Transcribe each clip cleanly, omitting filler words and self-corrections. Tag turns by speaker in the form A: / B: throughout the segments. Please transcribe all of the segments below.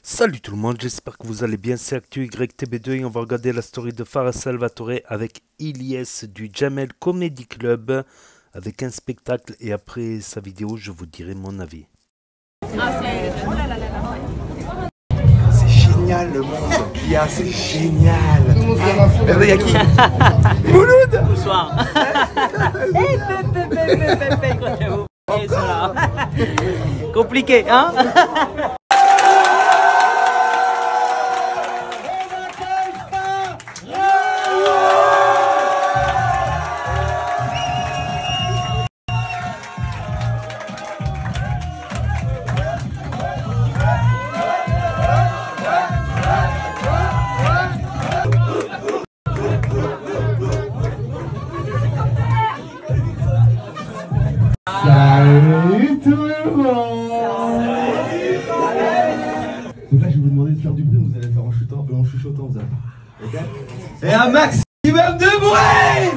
A: Salut tout le monde, j'espère que vous allez bien, c'est ActuYTB2 et on va regarder la story de Farah Salvatore avec Ilyes du Jamel Comedy Club avec un spectacle et après sa vidéo je vous dirai mon avis.
B: C'est génial le monde qu'il y a, c'est génial. Regardez, il y a qui? Mouloud.
C: Bonsoir. Compliqué, hein?
B: Salut tout le monde. Donc là je vais vous demander de faire du bruit, vous allez le faire en chuchotant, vous allez faire. Ok? Et un maximum de bruit.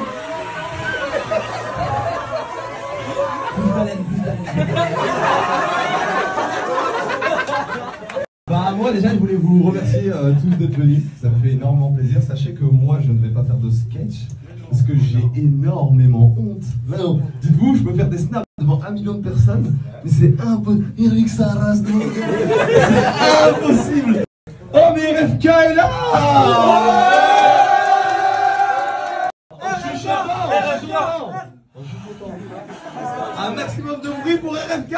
B: Bah moi déjà je voulais vous remercier tous d'être venus, ça me fait énormément plaisir. Sachez que moi je ne vais pas faire de sketch parce que j'ai énormément honte. Non, dites-vous, je peux faire des snaps devant 1 million de personnes, mais c'est impossible. Eric Saras, c'est impossible. Oh mais RFK est là. Un maximum de bruit pour RFK.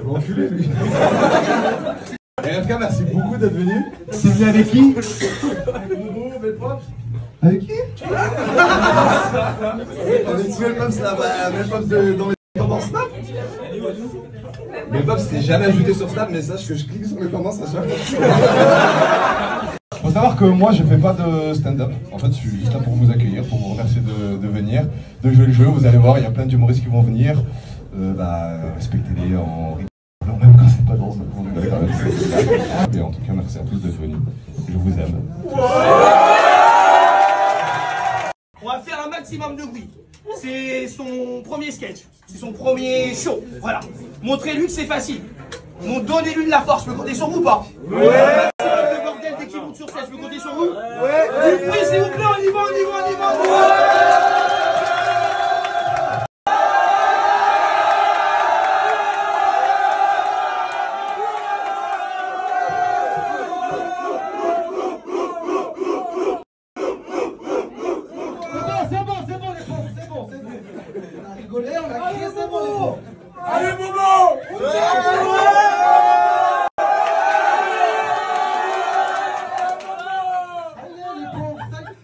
B: L'enculé lui. RFK, merci beaucoup d'être venu. C'est venu avec qui? Avec Bobo, Melpops. Avec qui? On est Melpops là, Melpops dans les tendances Snap. Melpops s'est jamais ajouté sur Snap, mais sache que je clique sur les tendances à chaque fois. Faut savoir que moi je fais pas de stand-up. En fait, je suis juste là pour vous accueillir, pour vous remercier de venir, de jouer le jeu. Vous allez voir, il y a plein d'humoristes qui vont venir. Respectez-les en rigolant, même quand c'est pas drôle, vous rigolez quand même. Et en tout cas, merci à tous d'être venus. Je vous aime.
D: On va faire un maximum de bruit. C'est son premier sketch, c'est son premier show. Voilà. Montrez-lui que c'est facile. Donnez-lui de la force. Je peux compter sur vous ou pas? Ouais. Le bordel dès qu'il monte sur scène, je peux compter sur vous? Ouais. Du bruit s'il vous plaît, on y va, on y va, on y va.
B: Allez Bobo!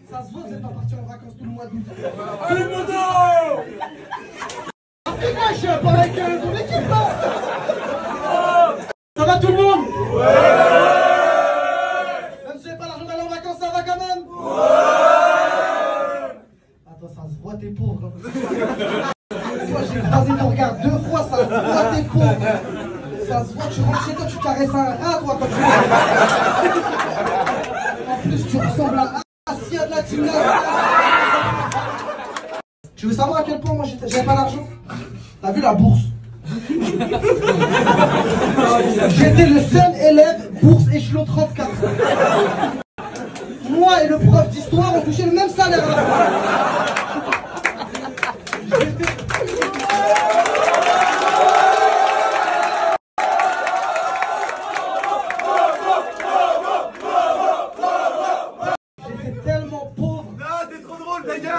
E: Ça se voit, vous êtes pas parti en vacances tout le mois d'août.
B: Allez Bobo!
E: Et moi, je suis pas avec ton équipe là. Ça va tout le monde? Ouais. Même si j'ai pas l'argent d'aller en vacances, ça va quand même? Ouais. Attends, ça se voit, t'es pauvre. Moi, j'ai croisé ton regard 2 fois, ça se voit, t'es pauvre. Ça se voit que tu rentres chez toi, tu caresses un rat, toi, quand tu en plus, tu ressembles à Assia de la team. Tu veux savoir à quel point moi j'avais pas d'argent? T'as vu la bourse? J'étais le seul élève bourse échelon 34. Moi et le prof d'histoire ont touché le même salaire à la fois. J'étais tellement pauvre.
B: Non, t'es trop drôle, ta gueule!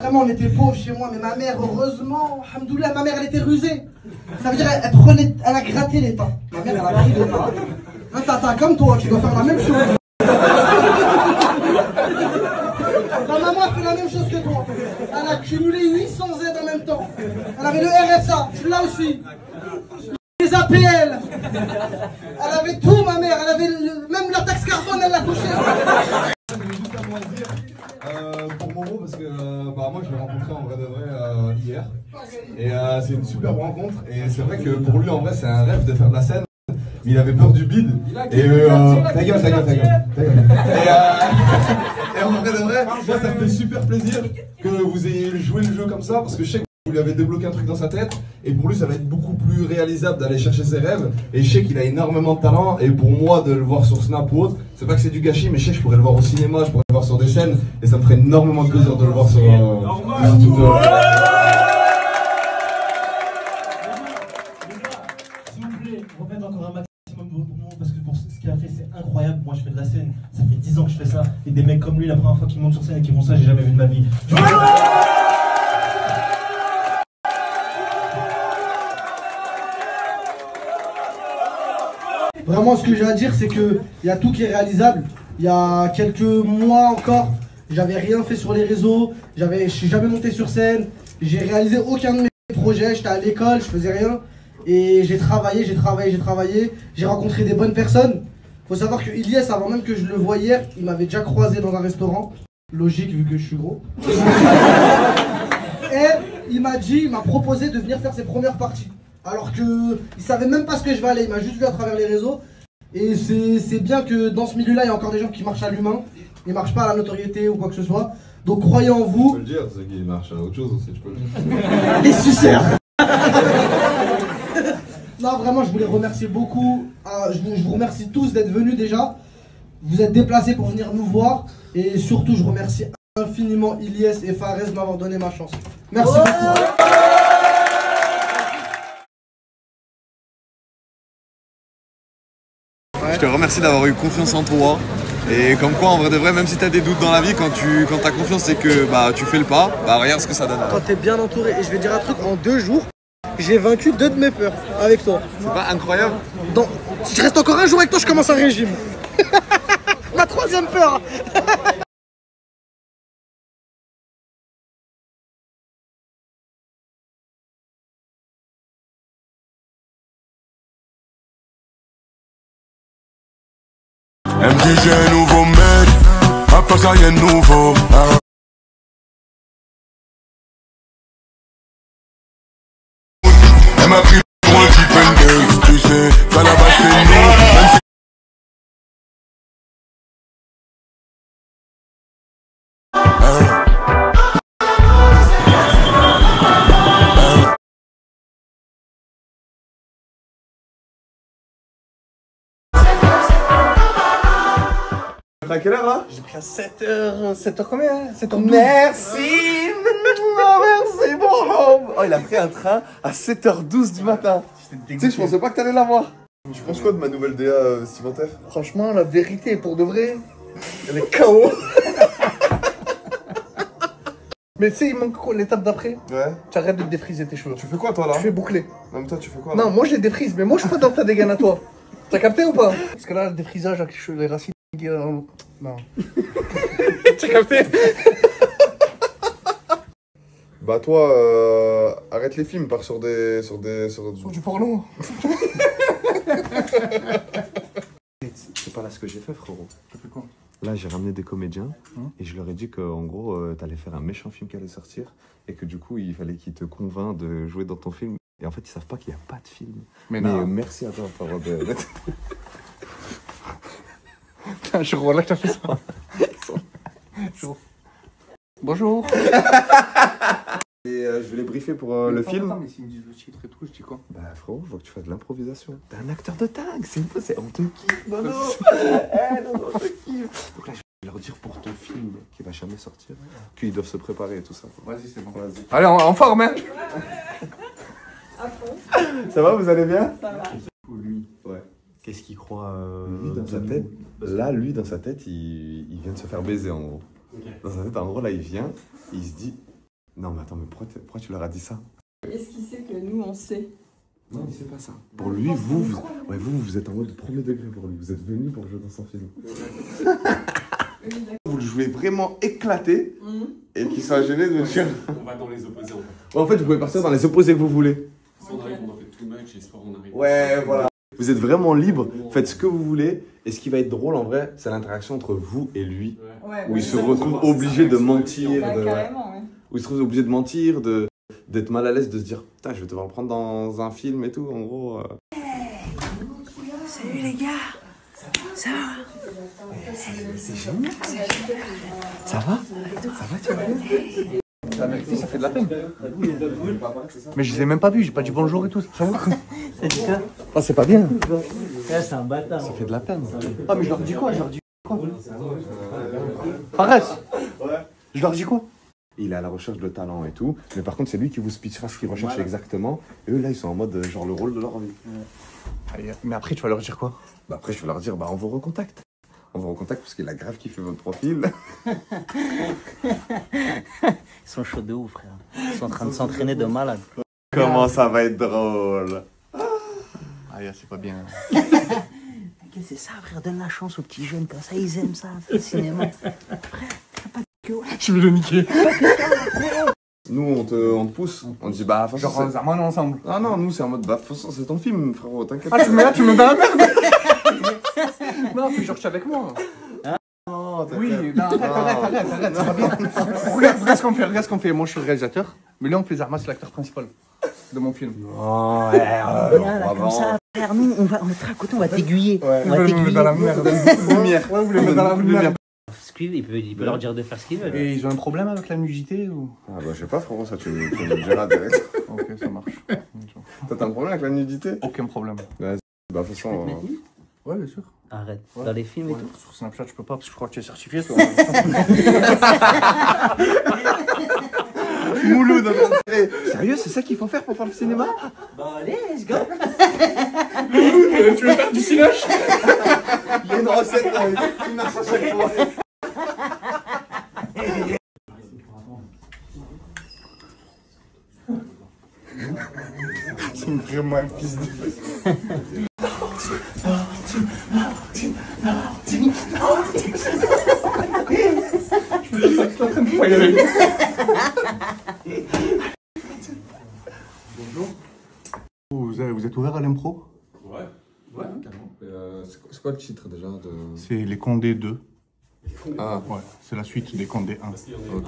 E: Vraiment, on était pauvres chez moi, mais ma mère, heureusement, alhamdoulilah, ma mère, elle était rusée. Ça veut dire, elle a gratté les pains. Ma mère, elle a pris les pains. Un tata comme toi, tu dois faire la même chose. Ta maman a fait la même chose que toi. Elle a cumulé 800 aides en même temps. Elle avait le RSA, tu l'as aussi. Les APL. Elle avait tout, ma mère. Elle avait même la taxe carbone, elle l'a touché.
B: J'avais juste à moi dire, pour Momo, parce que moi je l'ai rencontré en vrai de vrai hier. Et c'est une superbe rencontre. Et c'est vrai que pour lui en vrai c'est un rêve de faire de la scène. Mais il avait peur du bide. Et ta gueule. Et en vrai de vrai, moi ça me fait super plaisir que vous ayez joué le jeu comme ça. Parce que je sais que vous lui avez débloqué un truc dans sa tête. Et pour lui ça va être beaucoup plus réalisable d'aller chercher ses rêves. Et je sais qu'il a énormément de talent. Et pour moi de le voir sur Snap ou autre, c'est pas que c'est du gâchis, mais je sais que je pourrais le voir au cinéma, je pourrais le voir sur des scènes. Et ça me ferait énormément de plaisir de le voir sur
E: S'il vous plaît, refaites encore un maximum de pour moi parce que pour ce qu'il a fait c'est incroyable. Moi je fais de la scène, ça fait 10 ans que je fais ça. Et des mecs comme lui, la première fois qu'ils montent sur scène et qu'ils font ça, j'ai jamais vu de ma vie. Vraiment, ce que j'ai à dire, c'est qu'il y a tout qui est réalisable. Il y a quelques mois encore, j'avais rien fait sur les réseaux, je suis jamais monté sur scène, j'ai réalisé aucun de mes projets, j'étais à l'école, je faisais rien. Et j'ai travaillé, j'ai rencontré des bonnes personnes. Faut savoir que Ilyes, avant même que je le voie hier, il m'avait déjà croisé dans un restaurant. Logique, vu que je suis gros. Et il m'a proposé de venir faire ses premières parties. Alors que il savait même pas ce que je vais aller, il m'a juste vu à travers les réseaux. Et c'est bien que dans ce milieu-là, il y a encore des gens qui marchent à l'humain. Ils marchent pas à la notoriété ou quoi que ce soit. Donc croyez en vous.
B: Tu peux le dire, c'est qu'il marche à autre chose aussi, tu peux le dire.
E: Les suceurs. Non, vraiment, je voulais remercier beaucoup. Je vous remercie tous d'être venus déjà. Vous êtes déplacés pour venir nous voir. Et surtout, je remercie infiniment Ilyes et Fares de m'avoir donné ma chance. Merci beaucoup.
F: Je te remercie d'avoir eu confiance en toi. Et comme quoi, en vrai de vrai, même si tu as des doutes dans la vie, quand tu as confiance et que tu fais le pas, regarde ce que ça donne.
E: Quand t'es bien entouré, et je vais dire un truc, en 2 jours, j'ai vaincu 2 de mes peurs avec toi.
F: C'est pas incroyable?
E: Si je reste encore un jour avec toi, je commence un régime. Ma 3e peur.
G: Elle me dit j'ai un nouveau mec, après ça y'a un nouveau. Elle m'a pris pour un type ND, tu sais, qu'à la base c'est nous, même si...
B: À quelle heure là?
E: J'ai pris à 7h. 7h combien? 7h12.
B: Merci! Merci bon! Oh, il a pris un train à 7h12 du matin. Tu sais, je pensais pas que t'allais l'avoir. Tu penses quoi de ma nouvelle DA vestimentaire?
E: Franchement, la vérité, pour de vrai, elle est KO. Mais tu sais, il manque quoi, l'étape d'après?
B: Ouais.
E: Tu arrêtes de te défriser tes cheveux.
B: Tu fais quoi toi là?
E: Je fais boucler.
B: Même toi, tu fais quoi là?
E: Non, moi j'ai des frises, mais moi je suis pas dans ta dégaine à toi. T'as capté ou pas? Parce que là, le défrisage avec les racines. Non. T'as capté?
B: Bah toi, arrête les films, pars sur
E: Sur du porno.
F: C'est pas là ce que j'ai fait, frérot.
E: T'as fait quoi?
F: Là, j'ai ramené des comédiens et je leur ai dit qu'en gros, t'allais faire un méchant film qui allait sortir et que du coup, il fallait qu'ils te convainquent de jouer dans ton film. Et en fait, ils savent pas qu'il n'y a pas de film. Mais merci à toi pour avoir de...
E: Je vois là que t'as fait ça. Bonjour.
F: Et je vais les briefer pour le film.
E: Mais s'ils me disent le titre et tout, je dis quoi?
F: Bah frérot, faut que tu fasses de l'improvisation. T'es un acteur de dingue, on te kiffe, non. Non, on te kiffe. Donc là, je vais leur dire pour ton film qui va jamais sortir, qu'ils doivent se préparer et tout ça.
B: Vas-y, c'est bon.
F: Vas-y.
B: Allez, en forme, hein?
H: À fond.
B: Ça va, vous allez bien?
H: Ça va.
F: Lui, ouais. Qu'est-ce qu'il croit
B: lui, dans sa tête.
F: Là, lui, dans sa tête, il vient de se faire baiser en gros. Okay. Dans sa tête, en gros, là, il vient, et il se dit non, mais attends, mais pourquoi tu leur as dit ça?
H: Est-ce qu'il sait que nous, on sait?
F: Non, il sait pas ça. Pour lui, vous êtes en mode premier degré pour lui. Vous êtes venu pour jouer dans son film. Vous le jouez vraiment éclaté et qu'il soit gêné de me dire.
I: On va dans les opposés en fait.
F: En fait, vous pouvez partir dans les opposés que vous voulez.
I: Soit on arrive, on en fait too much et soit on arrive.
F: Ouais, voilà. Vous êtes vraiment libre, faites ce que vous voulez Et ce qui va être drôle en vrai, c'est l'interaction entre vous et lui.
H: Ouais,
F: où il se retrouve obligé de mentir.
H: Carrément, ouais.
F: Où il se trouve obligé de mentir, d'être mal à l'aise, de se dire putain, je vais devoir le prendre dans un film et tout, en gros.
C: Salut les gars. Ça va?
F: C'est génial. Ça va? Ça va, tu vas bien? La vérité, ça fait de la peine. Mais je les ai même pas vus, j'ai pas dit bonjour et tout. Ça va? Oh, c'est pas bien.
C: C'est un bâtard.
F: Ça fait de la peine.
E: Ah, mais je leur dis quoi? Je leur dis quoi? Fares. Je leur dis quoi?
F: Il est à la recherche de talent et tout, mais par contre, c'est lui qui vous speechera ce qu'il recherche exactement. Et eux, là, ils sont en mode genre le rôle de leur vie.
E: Mais après, tu vas leur dire quoi?
F: Bah après, je vais leur dire, bah on vous recontacte. On vous recontacte parce qu'il a grave kiffé votre profil.
C: Ils sont chauds de ouf, frère. Ils sont en train de s'entraîner de malade.
F: Comment ça va être drôle.
E: Ah, c'est pas bien.
C: C'est ça, frère. Donne la chance aux petits jeunes comme ça. Ils aiment ça, le cinéma. Frère, t'as pas de queue.
E: Je vais le niquer.
F: Nous, on te pousse. On te dit, bah, de toute façon.
E: Genre, Zarman ensemble.
F: Ah non, nous, c'est en mode, bah, de toute façon, c'est ton film, frérot, t'inquiète.
E: Ah, tu me mets dans la merde. Non, faut que je suis avec moi.
F: Non,
E: oui, non, arrête, ça va bien. Regarde ce qu'on fait, Moi, je suis le réalisateur, mais là, on fait Zarma, c'est l'acteur principal de mon film.
C: Oh, ouais, là, comme ça, frère, nous, on va être à côté, on va t'aiguiller.
E: Ouais,
C: on va t'aiguiller.
E: Dans la merde. Lumière. Ouais, vous les mettez dans la lumière.
C: Il peut leur dire de faire ce qu'ils veulent.
E: Et ils ont un problème avec la nudité ou...
F: Ah bah, je sais pas, frérot, ça, tu me diras direct.
E: Ok, ça marche.
F: Toi, t'as un problème avec la nudité?
E: Aucun problème.
F: Bah, de toute façon.
E: Ouais, bien sûr.
C: Arrête. Ouais. Dans les films et tout.
E: Sur Snapchat, je peux pas parce que je crois que tu es certifié, toi.
F: Mouloud. Sérieux, c'est ça qu'il faut faire pour faire le cinéma?
C: Bah allez, let's go.
E: Tu veux faire du cinoche?
F: Il y a une recette qui marche à chaque fois.
E: C'est vraiment un fils de... Bonjour. Vous êtes ouvert à l'impro?
F: Ouais, carrément. C'est quoi le titre déjà de...
E: C'est Les Condés 2.
F: Ah,
E: ouais, c'est la suite des Condés 1.
F: Ok.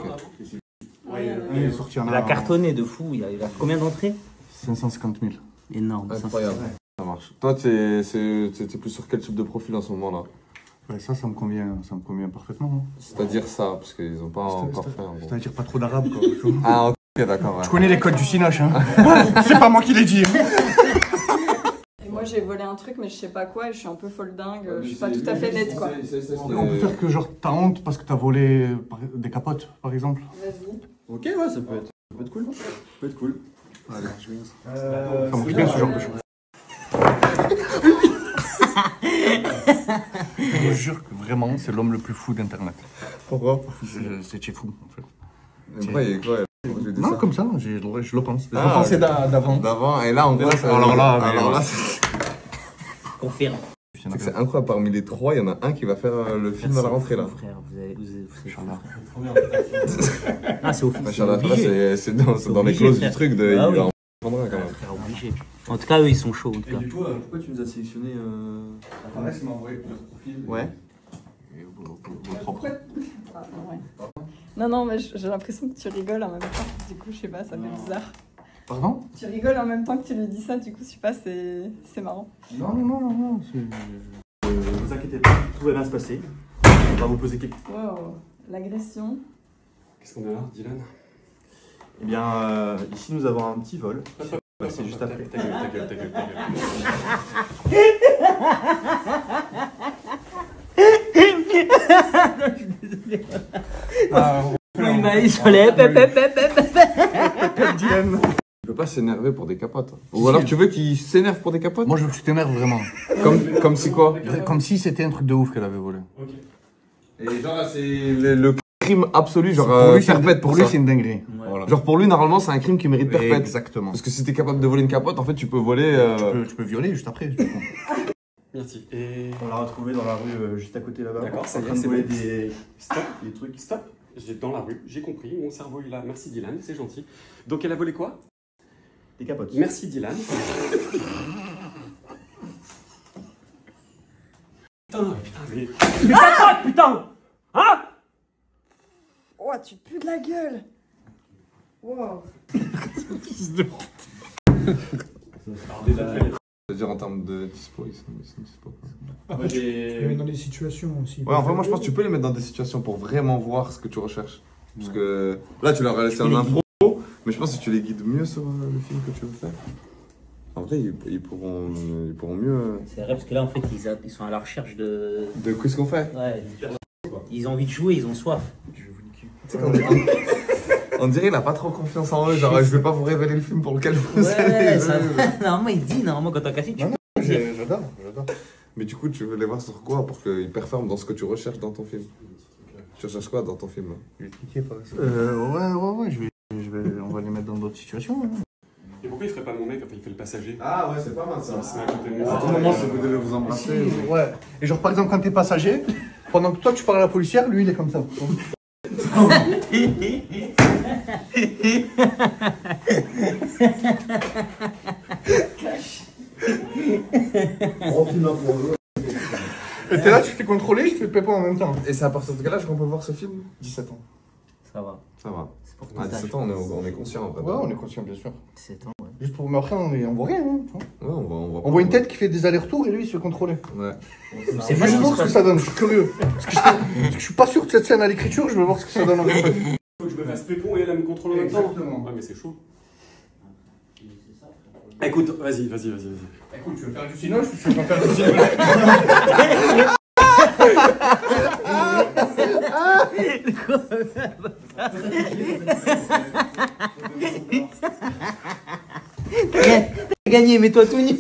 E: Il est sorti en...
C: Il a cartonné de fou. Il a combien d'entrées?
E: 550 000.
C: Énorme.
F: Incroyable. Ça marche. Toi, t'es plus sur quel type de profil en ce moment là?
E: Ouais, ça me convient parfaitement.
F: C'est-à-dire ça, parce qu'ils ont pas encore fait.
E: C'est-à-dire pas trop d'arabe, quoi.
F: Ah, ok, d'accord. Ouais.
E: Je connais les codes du cinoche, hein. C'est pas moi qui l'ai dit.
H: Et moi, j'ai volé un truc, mais je sais pas quoi, et je suis un peu folle dingue, je suis pas tout à fait nette, quoi.
E: On peut faire que genre t'as honte parce que t'as volé des capotes, par exemple.
H: Vas-y.
F: Ok, ouais, ça peut être cool. Ça peut être cool.
E: Allez, ça marche bien ce genre de choses. Je vous jure que vraiment, c'est l'homme le plus fou d'internet.
F: Pourquoi?
E: C'est fou, en fait.
F: Quoi,
E: non, ça. Comme ça, je le pense. Je
F: le pensais
E: d'avant.
F: D'avant, et là, en gros,
E: alors là,
C: confirme.
F: C'est incroyable, parmi les trois, il y en a un qui va faire le film à la rentrée, là.
C: Frère, vous ah, c'est
F: officiel. C'est dans les clauses du truc de...
C: Ah,
F: il
C: oui.
F: va en prendre un, quand même.
C: Frère, obligé. En tout cas, eux, ils sont chauds, en tout cas.
I: Et du coup, pourquoi tu nous as sélectionné
F: Fares m'a envoyé plusieurs profils.
I: Ouais.
H: Non, mais j'ai l'impression que tu rigoles en même temps. Du coup, je sais pas, ça fait bizarre.
E: Pardon?
H: Tu rigoles en même temps que tu lui dis ça, du coup, je sais pas, c'est marrant.
E: Non.
I: Ne vous inquiétez pas, tout va bien se passer. On va vous poser quelques...
H: Wow, l'agression.
I: Qu'est-ce qu'on a là, Dylan? Eh bien, ici nous avons un petit vol. C'est juste après. Ta gueule.
C: Il m'a isolé.
F: Il peut pas s'énerver pour des capotes. Ou alors tu veux qu'il s'énerve pour des capotes?
E: Moi, je veux que tu t'énerves vraiment.
F: Comme si quoi?
E: Comme si c'était un truc de ouf qu'elle avait volé.
F: Ok. Et genre, c'est le crime absolu, genre perpète
E: pour lui, c'est une dinguerie.
F: Voilà. Genre pour lui, normalement, c'est un crime qui mérite perpète.
E: Exactement.
F: Parce que si t'es capable de voler une capote, en fait, tu peux voler...
E: Tu peux violer juste après.
I: Merci. Et on l'a retrouvé dans la rue juste à côté là-bas.
J: D'accord, ça y est, c'est bon. Des trucs. Stop. J'ai dans la rue, j'ai compris. Mon cerveau il a. Merci Dylan, c'est gentil. Donc elle a volé quoi?
I: Des capotes.
J: Merci Dylan. Putain, Mais pas putain. Hein?
H: Oh, tu pues de la gueule. Wow.
F: C'est-à-dire en termes de dispo, ils sont dispo.
K: Après, tu peux les mettre dans des situations aussi.
F: Ouais, en vrai, moi je pense que tu peux les mettre dans des situations pour vraiment voir ce que tu recherches. Parce que là, tu leur as laissé un impro, mais je pense que si tu les guides mieux sur le film que tu veux faire, en vrai, ils pourront mieux.
C: C'est vrai, parce que là, en fait, ils sont à la recherche de.
F: De qu'est-ce qu'on fait?
C: Ouais. Ils ont envie de jouer, ils ont soif.
F: Tu sais qu'on on dirait qu'il a pas trop confiance en eux, genre je vais pas vous révéler le film pour lequel vous allez.
C: Ça... Normalement, il dit, normalement, quand t'as cassé, tu peux.
F: J'adore. Mais du coup, tu veux les voir sur quoi pour qu'ils performent dans ce que tu recherches dans ton film? Tu recherches quoi dans ton film?
K: Ouais, on va les mettre dans d'autres situations. Hein.
J: Et pourquoi il ferait pas mon mec, enfin il fait le passager?
F: Ah ouais, c'est pas mal ça.
J: C'est à côté de moi.
F: À tout moment, si vous devez vous embrasser.
K: Ouais. Et genre, par exemple, quand t'es passager, pendant que toi tu parles à la policière, lui il est comme ça. Et t'es là, tu te fais contrôler, je te fais pépo en même temps.
F: Et c'est à partir de quel âge qu'on peut voir ce film?
K: 17 ans.
C: Ça va.
F: Ça va.
C: Pour
F: À 17 ans, on est conscient en vrai.
K: Ouais, on est conscient, bien sûr.
C: 17 ans, ouais.
K: Juste pour. Mais après, on voit rien. Hein, tu vois.
F: Ouais,
K: on voit une tête qui fait des allers-retours et lui il se fait contrôler.
F: Ouais.
C: C'est
K: Je veux voir ce que ça donne, je suis curieux. Parce que je suis pas sûr de cette scène à l'écriture, je veux voir ce que ça donne en fait.
J: Faut que je me fasse pépon et elle me contrôle en même temps.
K: Exactement.
J: Ouais, mais c'est chaud. Écoute, vas-y.
K: Écoute, tu veux faire du cinéma, je veux pas faire du cinéma.
C: T'as gagné, mets-toi tout nu.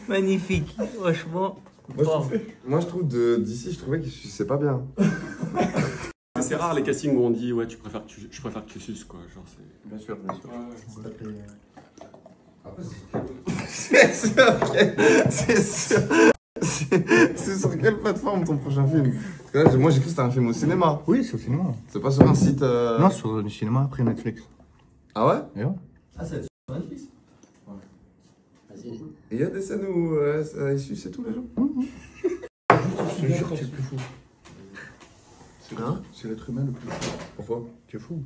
C: Magnifique, franchement.
F: Moi je trouve d'ici, je trouvais qu'il suçait pas bien.
J: C'est rare les castings où on dit ouais je préfère que tu suces quoi, genre c'est.
K: Bien sûr.
F: C'est sur quelle plateforme ton prochain film? Parce que là, moi j'ai cru que c'était un film au cinéma.
K: Oui, c'est au cinéma.
F: C'est pas sur un site.
K: Non, sur le cinéma après Netflix.
F: Ah ouais?
K: Et ouais.
L: Ah, c'est sur Netflix?
F: Et il y a des scènes où il suce tous les jours.
K: Je te jure que c'est le plus fou.
F: Hein?
K: C'est l'être humain le plus fou.
F: Pourquoi?
K: C'est fou.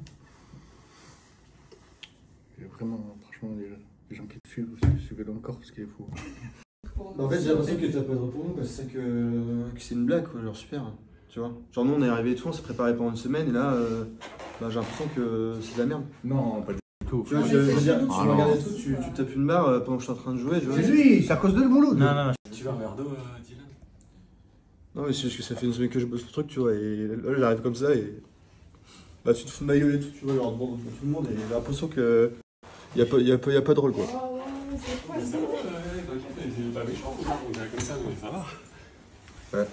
K: Et vraiment, franchement, les gens qui te suivent, suivez-le encore parce qu'il est fou.
L: En fait, j'ai l'impression que t'as pas de pour nous parce que c'est une blague, quoi, genre super. Tu vois? Genre, nous on est arrivé et tout, on s'est préparé pendant une semaine et là, j'ai l'impression que c'est de la merde.
K: Non, pas du tout.
L: Tu vois, je veux dire, tu me regardais tout, tu tapes une barre pendant que je suis en train de jouer.
K: C'est lui, c'est à cause de Mouloud.
C: Non.
J: Tu vas un verre d'eau, Dylan?
L: Non, mais c'est juste que ça fait une semaine que je bosse le truc, tu vois, et là j'arrive comme ça et. Bah, tu te fous de ma gueule et tout, tu vois, genre devant tout le monde et j'ai l'impression que. Y a pas de rôle, quoi.
J: C'est pas méchant, on dirait comme ça, mais ça va.
F: Ouais.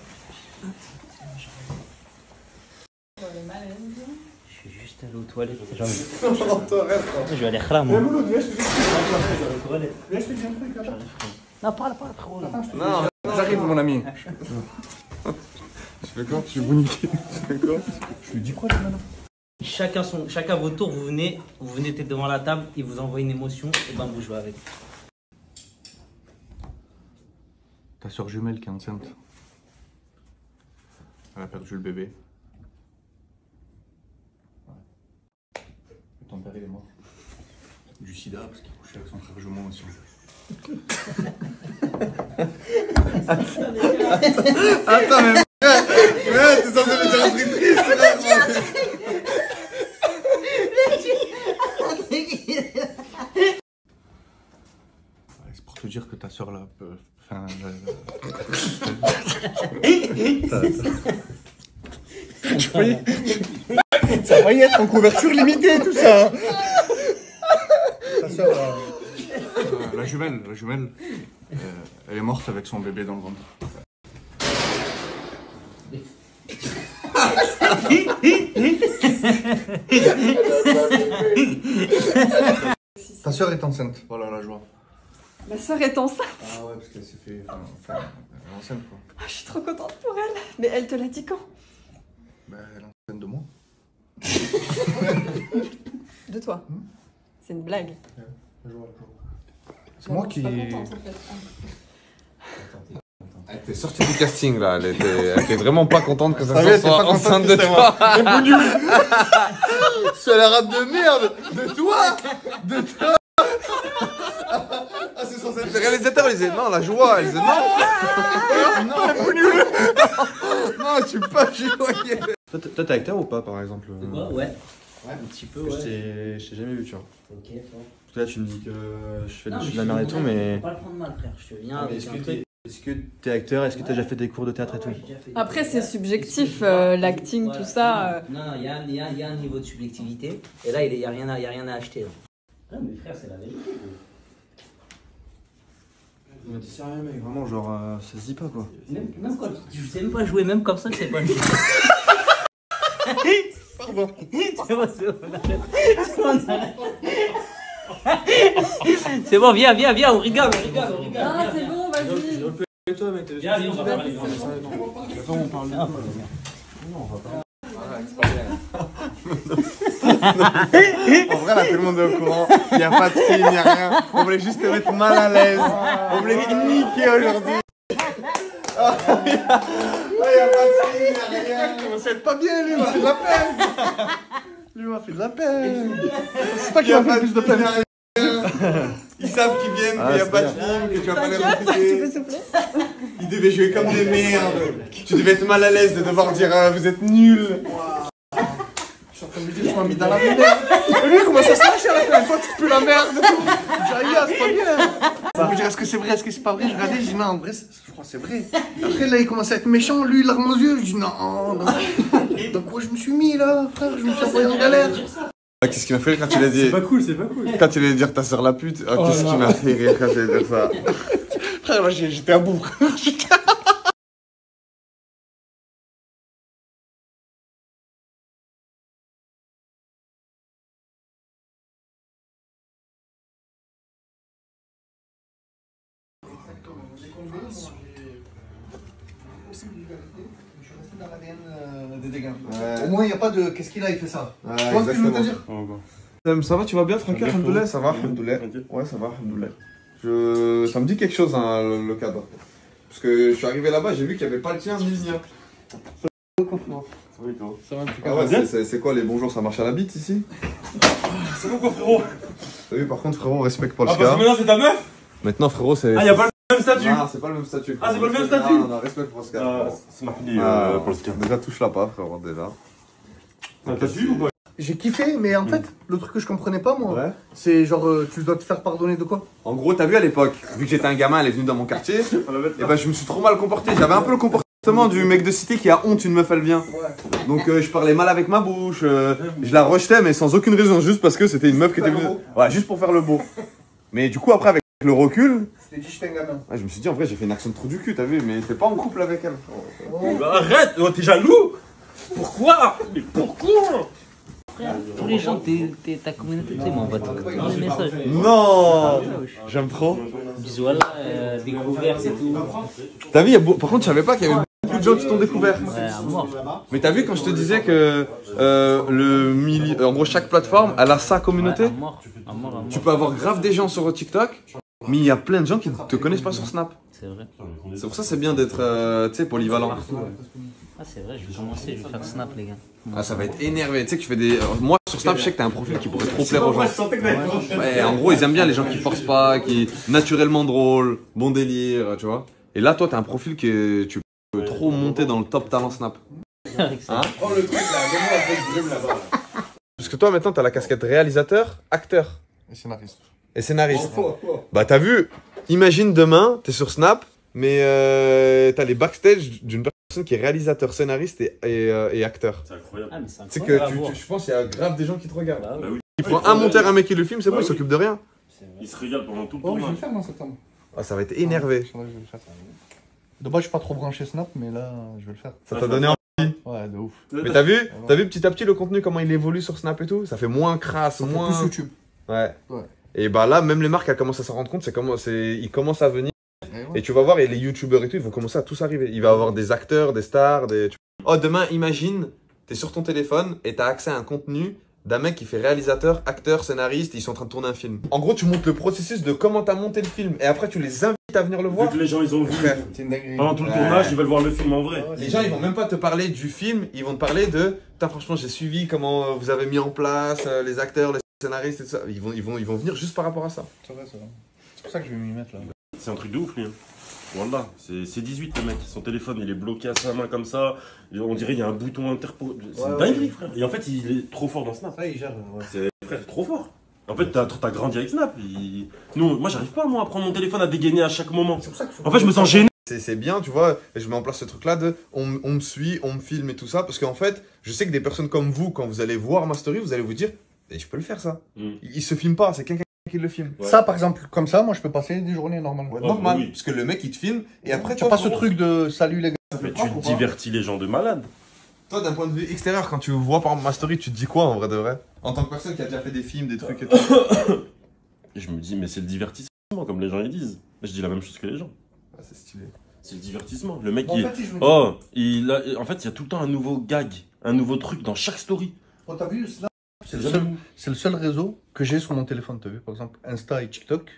C: Je suis juste allé aux toilettes. Je
F: Je
C: vais aller khram.
K: Mais Mouloud, viens, je te dis un truc là.
C: Non, parle, frérot.
F: Non, j'arrive, mon ami. Je fais quoi? Je suis boniqué. Je fais quoi?
K: Je lui dis quoi maintenant?
C: Chacun votre tour, vous venez être devant la table, il vous envoie une émotion, et ben vous jouez avec.
K: Ta soeur jumelle qui est enceinte. Elle a perdu le bébé. Ouais. Ton père il est mort. Du sida parce qu'il couchait avec son frère jumeau aussi.
F: Attends, mais ouais, t'es censé me dire un truc triste.
K: C'est pour te dire que ta soeur là peut. Enfin. Ça va y être en couverture limitée tout ça. Ta soeur. La jumelle.
L: Elle est morte avec son bébé dans le ventre. Ta soeur est enceinte, voilà la joie.
H: Ma soeur est enceinte.
L: Ah ouais, parce qu'elle s'est fait... Enfin, elle est enceinte quoi.
H: Ah, je suis trop contente pour elle. Mais elle te l'a dit quand?
L: Bah, elle est enceinte de moi.
H: De toi. C'est une blague.
L: La joie. C'est moi qui...
F: Elle était sortie du casting là, elle était vraiment pas contente que ça soit enceinte de toi.
L: C'est la rate de merde. De toi.
F: Ah, c'est censé être le réalisateur, il disait non, la joie, elle disait non.
L: Non, non, tu peux pas jouer. Toi, t'es acteur ou pas, par exemple?
C: Ouais. Un petit peu, ouais.
L: Je t'ai jamais vu, tu vois.
C: Ok, fort.
L: Parce que là, tu me dis que je fais de
C: Non,
L: la merde et tout, mais...
C: Faut pas le prendre mal, frère. Je te viens avec un truc.
L: Est-ce que t'es acteur? Est-ce que t'as déjà fait des cours de théâtre et tout?
H: Après, c'est subjectif, l'acting, tout ça.
C: Non, il y a un niveau de subjectivité. Et là, il n'y a rien à acheter. Ah, mais frère, c'est la vérité.
L: Mais t'es sérieux, mec? Vraiment, genre, ça se dit pas, quoi.
C: Même quand je sais même pas jouer, même comme ça, je sais pas jouer.
L: Pardon.
C: C'est bon, viens, on rigole.
H: Ah, c'est bon, vas-y.
C: Viens, on va parler.
L: Attends, on parle. Non, on va pas.
F: En vrai, là, tout le monde est au courant. Il n'y a pas de film, il n'y a rien. On voulait juste te mettre mal à l'aise. On voulait te niquer aujourd'hui. Il n'y a pas de film, il n'y a rien.
L: Ça va être pas bien, lui, il m'a fait de la peine. Lui m'a fait de la peine. C'est pas qu'il m'a fait plus de peine.
F: Ils savent qu'ils viennent, qu'il n'y a pas de film, que tu vas pas les recruter. Ils devaient jouer comme des merdes. Tu devais être mal à l'aise de devoir dire vous êtes nuls.
L: Je suis en train de me dire, je m'en mis dans la merde. Et lui, il commence à se lâcher à la fin. Toi, tu pues la merde. Je dis, ah, c'est pas bien. Je me dis, est-ce que c'est vrai, est-ce que c'est pas vrai? Je regardais, je dis, non, en vrai, je crois que c'est vrai. Après, là, il commence à être méchant, lui, larmes aux yeux. Je dis, non. Dans quoi je me suis mis, là, frère? Je me suis envoyé en galère.
F: Qu'est-ce qui m'a fait rire quand tu l'as dit?
L: C'est pas cool.
F: Quand tu allais dire ta soeur la pute, qu'est-ce qui m'a fait rire quand tu allais dire ça?
L: Frère, moi, j'étais à bout. Au moins, il n'y a pas de qu'est-ce qu'il a, il fait ça.
F: Ouais,
L: tu vois ce que je veux te dire?
F: Ça va, tu vas bien, tranquille, alhamdoulilah, ça va, alhamdoulilah. Ouais, ça va, alhamdoulilah. Ça me dit quelque chose, hein, le cadre. Parce que je suis arrivé là-bas, j'ai vu qu'il n'y avait pas le tien ni le mien.
L: Ça va,
F: ah ouais, c'est quoi les bonjours, ça marche à la bite ici?
J: C'est bon quoi, frérot?
F: T'as vu, par contre, frérot, respecte Polska.
J: Ah, parce que maintenant c'est ta meuf?
F: Maintenant, frérot, c'est.
J: Ah, y'a pas le même statut?
F: Ah, c'est pas le même statut.
J: Ah, c'est pas le même statut?
F: Non, respecte Polska.
J: C'est ma fille, Polska.
F: Déjà, touche-la pas, frérot, déjà.
J: T'as vu ou pas?
L: J'ai kiffé, mais en fait, le truc que je comprenais pas, moi, c'est genre, tu dois te faire pardonner de quoi?
F: En gros, t'as vu à l'époque, vu que j'étais un gamin, elle est venue dans mon quartier, et bah je me suis trop mal comporté. J'avais un peu le comportement du mec de cité qui a honte, une meuf elle vient. Donc je parlais mal avec ma bouche, je la rejetais, mais sans aucune raison, juste parce que c'était une meuf qui était venue. Ouais, juste pour faire le beau. Mais du coup, après, avec le recul,
L: je t'ai dit, j'étais un gamin.
F: Je me suis dit, en vrai, j'ai fait une action de trou du cul, t'as vu, mais t'es pas en couple avec elle.
J: Bah, arrête, t'es jaloux? Pourquoi? Mais pourquoi?
C: Tous les gens de ta communauté, tu sais, m'envoient des messages.
F: Non, j'aime trop.
C: Bisous, voilà, découverte et tout.
F: T'as vu, par contre, je savais pas qu'il y avait beaucoup de gens qui t'ont découvert.
C: Ouais, à mort.
F: Mais t'as vu quand je te disais que en gros, chaque plateforme, elle a sa communauté.
C: Ouais, à mort.
F: Tu peux avoir grave des gens sur TikTok, mais il y a plein de gens qui ne te connaissent pas sur Snap.
C: C'est vrai.
F: C'est pour ça que c'est bien d'être polyvalent.
C: Ah, c'est vrai, je vais commencer, je vais faire Snap, les gars.
F: Ah, ça va être énervé. Tu sais que tu fais des. Moi, sur Snap, je sais que t'as un profil qui pourrait trop plaire aux gens. Ouais, en gros, ils aiment bien les gens qui forcent pas, qui naturellement drôle, bon délire, tu vois. Et là, toi, t'as un profil que tu peux trop monter dans le top talent Snap. Hein?
B: Oh, le truc là, donne-moi un peu de brume là-bas.
F: Parce que toi, maintenant, t'as la casquette réalisateur, acteur.
L: Et scénariste.
F: Et scénariste. Bah, t'as vu, imagine demain, t'es sur Snap, mais t'as les backstage d'une personne qui est réalisateur, scénariste et acteur.
J: C'est incroyable.
C: Ah, mais c'est
F: C'est
C: incroyable.
F: que je pense qu'il y a grave des gens qui te regardent.
C: Bah,
J: oui.
F: Il prend un monteur, un mec qui le filme, c'est bon, il s'occupe de rien.
J: Il se régale pendant tout le
L: Oh, je vais
J: tournage.
L: le faire en septembre.
F: Ah, ça va être énervé.
L: De base, je suis pas trop branché Snap, mais là, je vais le faire.
F: Ça t'a donné envie?
L: Ouais, de ouf.
F: Mais t'as vu petit à petit le contenu, comment il évolue sur Snap et tout? Ça fait moins crasse, moins...
L: plus YouTube.
F: Ouais. Et bah là, même les marques, elles commencent à s'en rendre compte, ils commencent à venir. Et tu vas voir, et les youtubeurs et tout, ils vont commencer à tous arriver. Il va y avoir des acteurs, des stars, des... Oh, demain, imagine, t'es sur ton téléphone et t'as accès à un contenu d'un mec qui fait réalisateur, acteur, scénariste, ils sont en train de tourner un film. En gros, tu montres le processus de comment t'as monté le film, et après, tu les invites à venir le voir.
M: Vu que les gens, ils ont vu pendant tout le tournage, ils veulent voir le film en vrai.
F: Les gens, ils vont même pas te parler du film, ils vont te parler de... Putain, franchement, j'ai suivi comment vous avez mis en place les acteurs, les scénaristes et tout ça. Ils vont venir juste par rapport à ça.
L: C'est vrai, c'est vrai. C'est pour ça que je vais m'y mettre là.
M: C'est un truc de ouf, lui. Hein. Voilà, c'est 18 le mec, son téléphone il est bloqué à sa main comme ça, on dirait il y a un bouton interpo, c'est une dinguerie frère. Et en fait il est trop fort dans Snap.
L: Ça il gère,
M: c'est frère, trop fort. En fait t'as grandi avec Snap. Nous, moi j'arrive pas moi à prendre mon téléphone à dégainer à chaque moment. C'est pour ça que en fait je me sens gêné.
F: C'est bien, tu vois, et je mets en place ce truc là de on me suit, on me filme et tout ça, parce qu'en fait je sais que des personnes comme vous, quand vous allez voir ma story, vous allez vous dire je peux le faire ça. Il se filme pas, c'est quelqu'un qui le filme.
L: Ça par exemple, comme ça, moi je peux passer des journées normales.
F: Normal, oui. Parce que le mec il te filme et après
L: tu n'as pas ce truc de salut les gars.
M: Mais tu divertis les gens de malade.
F: Toi d'un point de vue extérieur, quand tu vois par exemple ma story, tu te dis quoi en vrai de vrai? En tant que personne qui a déjà fait des films, des trucs et tout.
M: Et je me dis mais c'est le divertissement comme les gens ils disent. Je dis la même chose que les gens.
F: Ah, c'est stylé.
M: C'est le divertissement. Le mec
L: bon,
M: en fait, il y a tout le temps un nouveau gag, un nouveau truc dans chaque story.
L: Oh t'as vu Snap? C'est le seul réseau que j'ai sur mon téléphone, t'as vu? Par exemple, Insta et TikTok,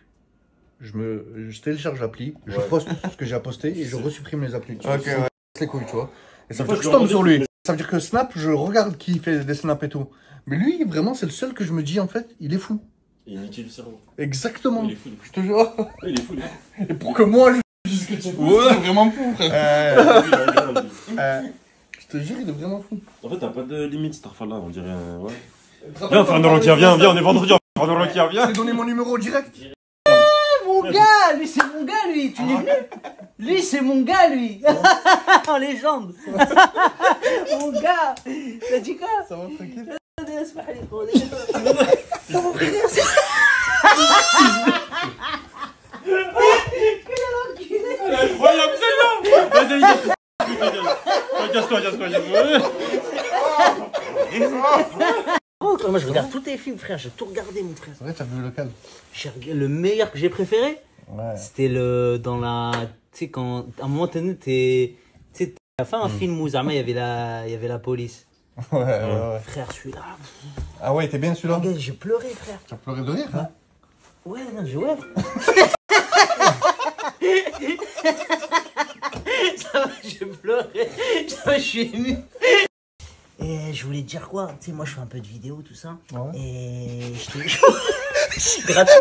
L: je télécharge l'appli, je poste ce que j'ai à poster et je resupprime les applis. Ok, ouais. Les couilles, tu vois. Et ça veut dire que je tombe sur lui. Ça veut dire que Snap, je regarde qui fait des snaps et tout. Mais lui, vraiment, c'est le seul que je me dis, en fait, il est fou.
M: Il nique le cerveau.
L: Exactement.
M: Il est fou.
L: Je te jure.
M: Il est fou.
L: Et pour que moi, je dise que tu es fou, c'est vraiment fou, frère. Je te jure, il est vraiment fou.
M: En fait, t'as pas de limite, cette affaire-là, on dirait. Ouais. Viens, faire un Rocky, viens, on est vendredi, on va faire un Rocky, viens.
L: J'ai donné mon numéro direct.
C: Mon gars, lui c'est mon gars, lui, tu l'as vu? Lui c'est mon gars, lui. En légende. Mon gars. T'as dit quoi?
L: Ça va, tranquille.
C: C'est mon frère.
M: Elle est incroyable celle-là. Casse-toi.
C: Moi je regarde tous tes films, frère, j'ai tout regardé, mon frère.
L: C'est vrai, t'as vu lequel?
C: Le meilleur que j'ai préféré, c'était dans la... Tu sais, quand à un moment donné, t'as fait un film où Zama, il y avait la police.
L: Ouais.
C: Frère, celui-là.
L: Ah ouais, t'es bien celui-là?
C: J'ai pleuré, frère.
L: T'as pleuré de rire, hein?
C: Ouais, non, ouais. Ça va, j'ai pleuré. Je suis ému. Et je voulais te dire quoi? Tu sais, moi je fais un peu de vidéo, tout ça. Ouais. Et je t'ai... C'est gratuit.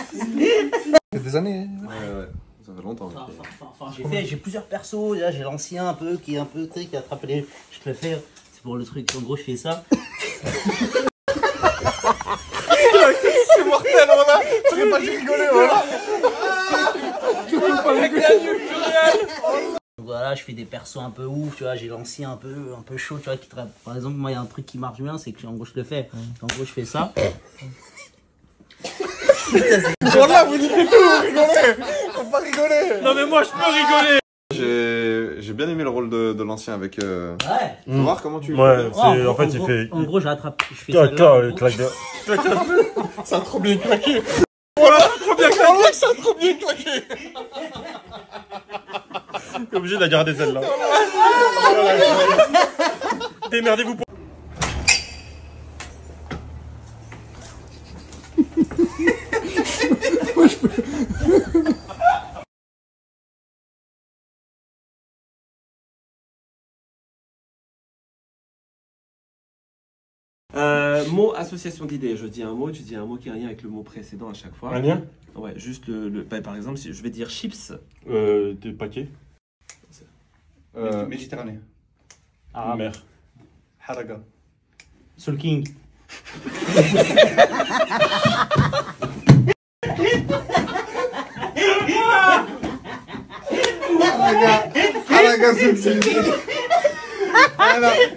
L: Ça fait des années.
F: Ouais. Ça fait longtemps.
C: J'ai plusieurs persos. Là, j'ai l'ancien un peu qui est un peu qui attrape les. Je te le fais. C'est pour le truc. En gros, je fais ça.
L: C'est mortel, voilà. Tu n'aurais pas dû rigoler, voilà.
C: Voilà, je fais des persos un peu ouf, tu vois, j'ai l'ancien un peu chaud, tu vois, qui trappe. Par exemple, moi, il y a un truc qui marche bien, c'est que en gros, je le fais. En gros, je fais ça.
L: Voilà, vous dites tout, vous rigolez. Faut pas rigoler.
M: Non, mais moi, je peux rigoler.
F: J'ai bien aimé le rôle de l'ancien avec...
C: Ouais.
F: Faut voir comment tu...
M: Ouais, en fait, il fait...
C: En gros, je rattrape, je fais ça là.
L: Ça a trop bien claqué. Voilà, trop bien claqué. Ça a trop bien claqué.
M: T'es obligé de la garder celle-là. Démerdez-vous pour...
J: Mot association d'idées. Je dis un mot, tu dis un mot qui a un lien avec le mot précédent à chaque fois.
M: Un lien?
J: Ouais, juste par exemple, si je vais dire chips.
M: Des paquets.
L: Méditerranée.
C: Arabe.
M: Mer.
L: Haraga.
C: Soul King.
L: Haraga, Soul King.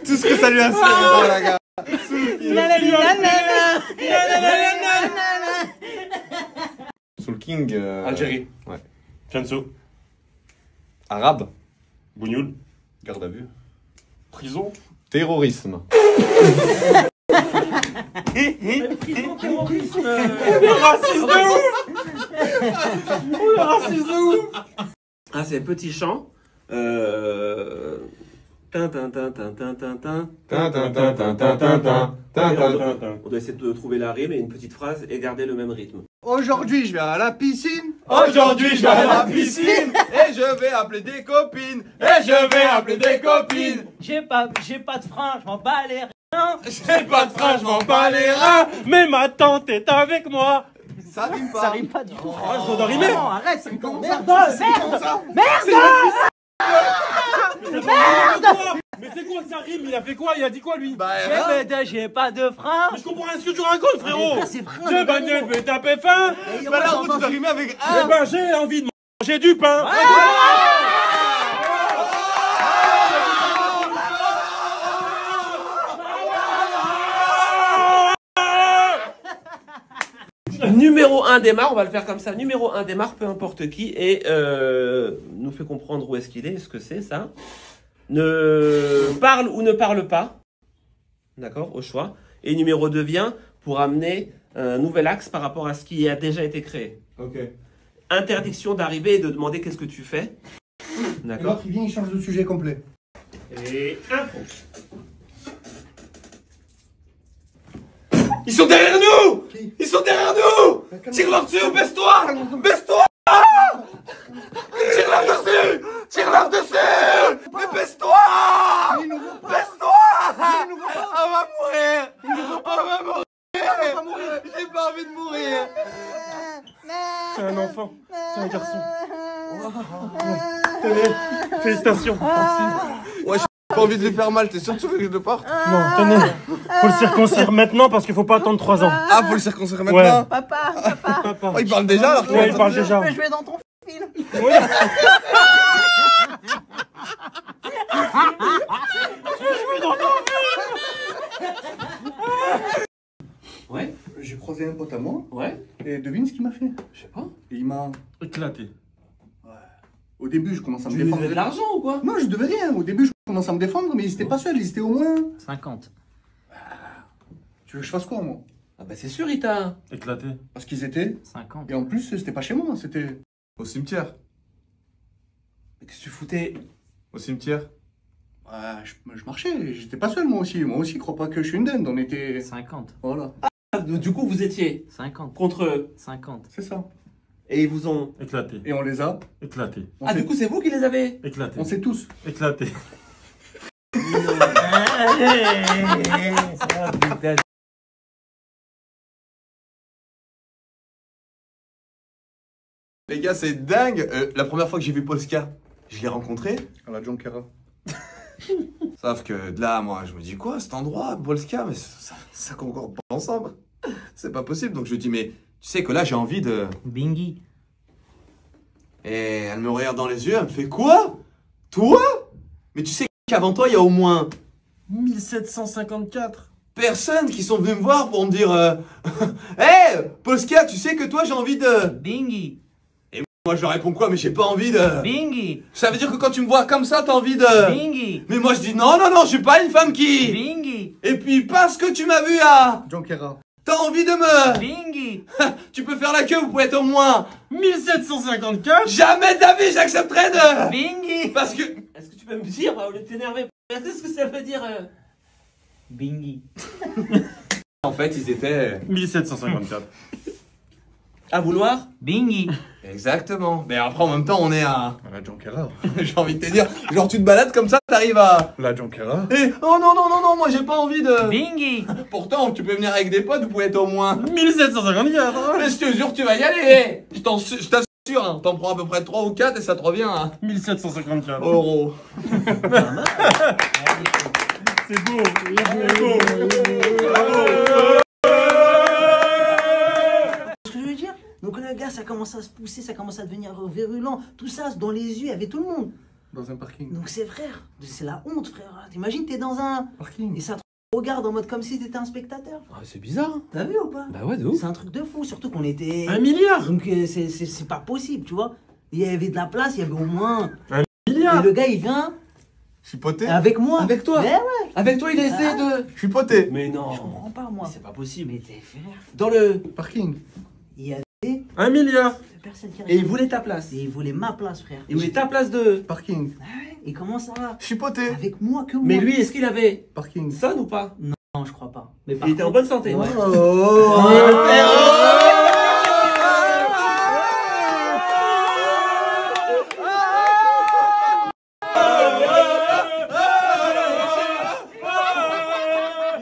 L: Tout ce que ça lui a fait, Haraga.
C: La la la la la la la la la.
F: Soul King.
M: Algérie.
F: Ouais.
M: Fianso.
F: Arabe.
M: Bougnoul.
F: Garde à vue.
M: Prison.
F: Terrorisme.
D: Prison, terrorisme.
M: Raciste de ouf. Raciste de ouf.
N: Ah, c'est Petit Champ. On doit essayer de trouver la rime et une petite phrase et garder le même rythme.
L: Aujourd'hui, je vais à la piscine.
N: Aujourd'hui, je vais à la
L: piscine. Et je vais appeler des copines. Et je vais appeler des copines.
C: J'ai pas de frein, je m'en bats les reins.
L: J'ai pas de frein, je m'en bats les reins.
M: Mais ma tante est avec moi.
L: Ça rime pas.
C: Ça rime pas du tout.
M: Ah, ça doit rimer.
C: Non, arrête, c'est
L: Comment
C: merde.
L: ça
C: Merde.
M: Mais c'est quoi ça rime? Il a fait quoi? Il a dit quoi lui?
C: J'ai pas de frein.
M: Mais je comprends rien ce que tu racontes, frérot.
C: C'est frein.
M: Je vais taper faim.
L: Bah là, tu dois rimer avec
M: Eh ben j'ai envie de manger du pain.
N: Numéro 1 démarre, on va le faire comme ça. Numéro 1 démarre, peu importe qui, et nous fait comprendre où est-ce qu'il est, ce que c'est ça. Ne parle ou ne parle pas. D'accord, au choix. Et numéro 2 vient pour amener un nouvel axe par rapport à ce qui a déjà été créé.
L: Ok.
N: Interdiction d'arriver et de demander qu'est-ce que tu fais. D'accord.
L: L'autre, il vient, il change de sujet complet.
N: Et info.
L: Ils sont derrière nous! Ils sont derrière nous! Tire-leur dessus, baisse-toi! Baisse-toi! Tire-leur dessus! Tire-leur dessus! Mais baisse-toi! Baisse-toi! On va mourir! On va mourir! J'ai pas envie de mourir!
M: C'est un enfant, c'est un garçon. Tenez, félicitations.
L: Ouais, j'ai pas envie de lui faire mal, t'es sûr que tu veux que je le porte?
M: Non, tenez, faut le circoncire maintenant parce qu'il faut pas attendre 3 ans.
L: Ah, faut le circoncire maintenant?
M: Ouais.
C: Papa.
L: Oh, il parle déjà alors?
M: Ouais, il parle déjà.
C: Je vais dans ton film.
M: Oui.
N: Ouais.
L: J'ai croisé un pote à moi.
N: Ouais.
L: Et devine ce qu'il m'a fait?
N: Je sais pas.
L: Et il m'a
M: Éclaté.
L: Au début, je commence à me
N: Tu lui
L: défendre.
N: devais de l'argent ou quoi?
L: Non, je devais rien. Au début, je commence à me défendre, mais ils étaient pas seuls, ils étaient au moins.
C: 50.
L: Tu veux que je fasse quoi, moi?
N: Ah bah c'est sûr, il t'a...
M: Éclaté.
L: Parce qu'ils étaient.
C: 50.
L: Et en plus, c'était pas chez moi, c'était au cimetière.
N: Mais qu'est-ce que tu foutais?
L: Au cimetière? Ouais, je marchais, j'étais pas seul, moi aussi. Moi aussi, crois pas que je suis une dinde, on était.
C: 50.
L: Voilà.
N: Ah, du coup, vous étiez
C: 50.
N: contre eux.
C: 50.
L: C'est ça.
N: Et ils vous ont...
M: Éclaté.
L: Et on les a.
M: Éclaté.
N: Ah, du coup, c'est vous qui les avez?
M: Éclaté.
L: On sait tous.
M: Éclaté.
L: Les gars, c'est dingue. La première fois que j'ai vu Polska, je l'ai rencontré à la Junquera. Sauf que de là, moi, je me dis quoi, cet endroit, Polska, mais ça concorde pas ensemble. C'est pas possible. Donc je dis, mais tu sais que là, j'ai envie de.
C: Bingy.
L: Et elle me regarde dans les yeux, elle me fait quoi? Toi? Mais tu sais qu'avant toi, il y a au moins
M: 1754
L: personnes qui sont venues me voir pour me dire hey, Polska, tu sais que toi, j'ai envie de.
C: Bingy.
L: Et moi, je leur réponds quoi? Mais j'ai pas envie de.
C: Bingy.
L: Ça veut dire que quand tu me vois comme ça, t'as envie de.
C: Bingy.
L: Mais moi, je dis non, non, non, je suis pas une femme qui.
C: Bingy.
L: Et puis, parce que tu m'as vu à.
O: Junquera.
L: T'as envie de me.
C: Bingy.
L: Tu peux faire la queue, vous pouvez être au moins
M: 1754.
L: Jamais de la vie, j'accepterai de.
C: Bingy.
L: Parce que.
N: Est-ce que tu peux me dire, au lieu de t'énerver, qu'est-ce que ça veut dire
C: Bingy.
L: En fait, ils étaient.
M: 1754.
N: À vouloir
C: Bingy.
L: Exactement. Mais après, en même temps, on est à.
O: La Junquera.
L: J'ai envie de te dire, genre, tu te balades comme ça, t'arrives à.
O: La Junquera.
L: Et. Oh non, non, non, non, moi j'ai pas envie de.
C: Bingy.
L: Pourtant, tu peux venir avec des potes, vous pouvez être au moins.
M: 1754.
L: Mais je te jure, tu vas y aller. Je t'assure, hein, t'en prends à peu près 3 ou 4 et ça te revient à
M: 1754
L: euros.
M: C'est beau.
C: Ce que je veux dire, donc le gars, ça commence à se pousser, ça commence à devenir virulent. Tout ça, dans les yeux, il y avait tout le monde.
O: Dans un parking.
C: Donc c'est frère, c'est la honte, frère. T'imagines, t'es dans un
O: Parking.
C: et ça regarde en mode comme si t'étais un spectateur.
N: Ah, c'est bizarre.
C: T'as vu ou pas?
N: Bah ouais, de ouf.
C: C'est un truc de fou, surtout qu'on était...
N: 1 milliard.
C: Donc c'est pas possible, tu vois. Il y avait de la place, il y avait au moins...
N: 1 milliard.
C: Et le gars, il vient...
L: Chipoté?
C: Avec moi.
L: Avec toi?
C: Mais ouais.
L: Avec toi, il a essayé de... Chipoté.
N: Mais non.
C: Je comprends pas, moi.
N: C'est pas possible.
C: Mais t'es frère.
N: Dans le
L: parking.
C: Il y avait...
N: 1 milliard.
C: Personne qui
N: Et il voulait ta place.
C: Et il voulait ma place, frère.
N: Il voulait ta place de...
L: Parking.
C: Ah ouais. Et comment ça va?
L: Chipoté.
C: Avec moi, que moi.
N: Mais lui, est-ce qu'il avait
L: parking
N: son ou pas?
C: Non, je crois pas. Mais
N: il était en bonne santé.
C: Ouais.
L: Il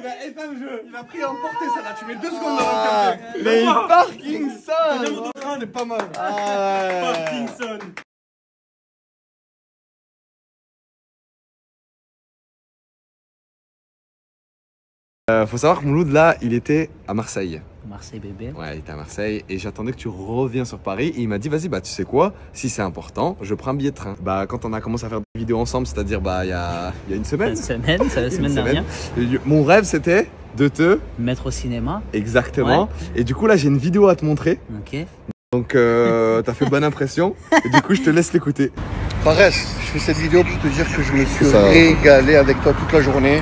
L: a éteint le jeu. Il a pris en portée, ça là. Tu mets 2 secondes dans le café. Mais parking son. C'est pas mal.
M: Parking son.
F: Faut savoir que Mouloud là, il était à Marseille.
C: Marseille bébé.
F: Ouais, il était à Marseille et j'attendais que tu reviens sur Paris. Et il m'a dit, vas-y, bah tu sais quoi, si c'est important, je prends un billet de train. Bah quand on a commencé à faire des vidéos ensemble, c'est-à-dire bah il y a une semaine.
C: Une semaine, c'est la semaine dernière.
F: Mon rêve c'était de te
C: mettre au cinéma.
F: Exactement.
C: Ouais.
F: Et du coup là, j'ai une vidéo à te montrer.
C: Ok.
F: Donc t'as fait bonne impression. Et du coup, je te laisse l'écouter.
L: Fares, je fais cette vidéo pour te dire que je me suis régalé avec toi toute la journée.